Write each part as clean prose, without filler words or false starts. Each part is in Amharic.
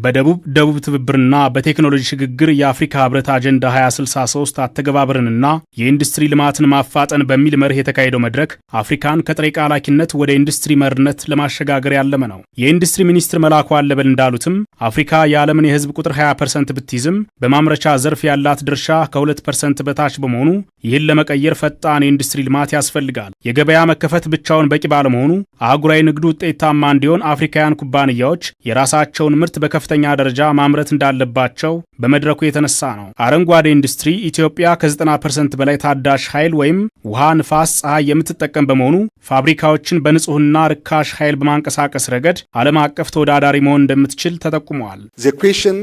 በደቡብ ትብብርና በቴክኖሎጂ ሽግግር የአፍሪካ ህብረት አጀንዳ 2063 አተገባበርንና የኢንዱስትሪ ልማትን ማፋጠን በሚል መርህ የተካሄደው መድረክ አፍሪካን ከጥሬ ዕቃ ላኪነት ወደ ኢንዱስትሪ መርነት ለማሸጋገር ያለመ ነው። የኢንዱስትሪ ሚኒስትር መላኩ አለበል እንዳሉትም አፍሪካ የዓለምን የህዝብ ቁጥር 20% ብትይዝም በማምረቻ ዘርፍ ያላት ድርሻ ከ2% በታች በመሆኑ ይህን ለመቀየር ፈጣን የኢንዱስትሪ ልማት ያስፈልጋል። የገበያ መከፈት ብቻውን በቂ ባለመሆኑ አህጉራዊ ንግዱ ውጤታማ እንዲሆን አፍሪካውያን ኩባንያዎች የራሳቸውን ምርት በከፍተኛ ደረጃ ማምረት እንዳለባቸው በመድረኩ የተነሳ ነው። አረንጓዴ ኢንዱስትሪ ኢትዮጵያ ከ90% በላይ ታዳሽ ኃይል ወይም ውሃ፣ ንፋስ፣ ፀሐይ የምትጠቀም በመሆኑ ፋብሪካዎችን በንጹህና ርካሽ ኃይል በማንቀሳቀስ ረገድ ዓለም አቀፍ ተወዳዳሪ መሆን እንደምትችል ተጠቁመዋል። The question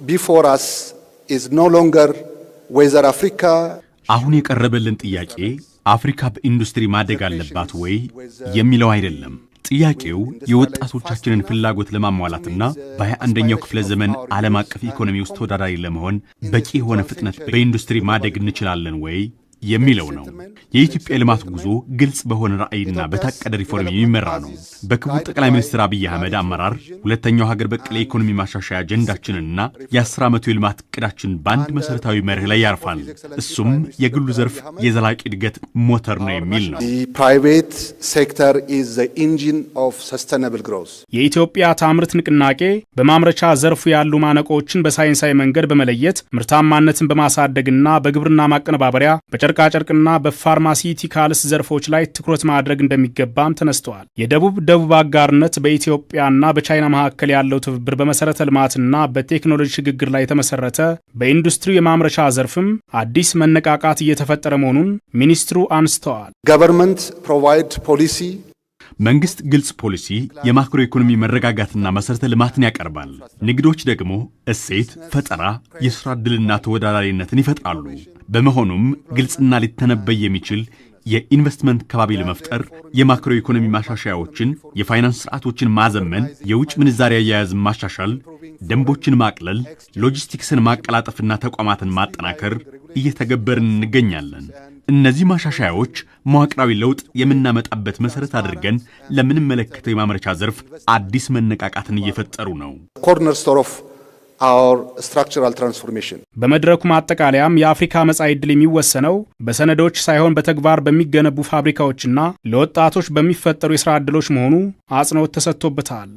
before us is no longer whether Africa አሁን የቀረበልን ጥያቄ አፍሪካ በኢንዱስትሪ ማደግ አለባት ወይ የሚለው አይደለም። ጥያቄው የወጣቶቻችንን ፍላጎት ለማሟላትና በ21ኛው ክፍለ ዘመን ዓለም አቀፍ ኢኮኖሚ ውስጥ ተወዳዳሪ ለመሆን በቂ የሆነ ፍጥነት በኢንዱስትሪ ማደግ እንችላለን ወይ የሚለው ነው። የኢትዮጵያ ልማት ጉዞ ግልጽ በሆነ ራዕይና በታቀደ ሪፎርም የሚመራ ነው። በክቡር ጠቅላይ ሚኒስትር አብይ አህመድ አመራር ሁለተኛው ሀገር በቀል የኢኮኖሚ ማሻሻያ አጀንዳችንና የ10 ዓመቱ የልማት እቅዳችን በአንድ መሰረታዊ መርህ ላይ ያርፋል። እሱም የግሉ ዘርፍ የዘላቂ እድገት ሞተር ነው የሚል ነው። The private sector is the engine of sustainable growth. የኢትዮጵያ ታምርት ንቅናቄ በማምረቻ ዘርፉ ያሉ ማነቆችን በሳይንሳዊ መንገድ በመለየት ምርታማነትን በማሳደግና በግብርና ማቀነባበሪያ ጨርቃጨርቅና በፋርማሲቲካልስ ዘርፎች ላይ ትኩረት ማድረግ እንደሚገባም ተነስተዋል። የደቡብ አጋርነት በኢትዮጵያና በቻይና መካከል ያለው ትብብር በመሰረተ ልማትና በቴክኖሎጂ ሽግግር ላይ የተመሰረተ በኢንዱስትሪ የማምረቻ ዘርፍም አዲስ መነቃቃት እየተፈጠረ መሆኑን ሚኒስትሩ አንስተዋል። Government provide policy መንግስት ግልጽ ፖሊሲ የማክሮ ኢኮኖሚ መረጋጋትና መሰረተ ልማትን ያቀርባል። ንግዶች ደግሞ እሴት፣ ፈጠራ፣ የሥራ ዕድልና ተወዳዳሪነትን ይፈጥራሉ። በመሆኑም ግልጽና ሊተነበይ የሚችል የኢንቨስትመንት ከባቢ ለመፍጠር የማክሮ ኢኮኖሚ ማሻሻያዎችን፣ የፋይናንስ ስርዓቶችን ማዘመን፣ የውጭ ምንዛሪ አያያዝን ማሻሻል፣ ደንቦችን ማቅለል፣ ሎጂስቲክስን ማቀላጠፍና ተቋማትን ማጠናከር እየተገበርን እንገኛለን። እነዚህ ማሻሻያዎች መዋቅራዊ ለውጥ የምናመጣበት መሰረት አድርገን ለምንመለከተው የማምረቻ ዘርፍ አዲስ መነቃቃትን እየፈጠሩ ነው። cornerstone of our structural transformation. በመድረኩ ማጠቃለያም የአፍሪካ መጻኢ ዕድል የሚወሰነው በሰነዶች ሳይሆን በተግባር በሚገነቡ ፋብሪካዎችና ለወጣቶች በሚፈጠሩ የሥራ ዕድሎች መሆኑ አጽንኦት ተሰጥቶበታል።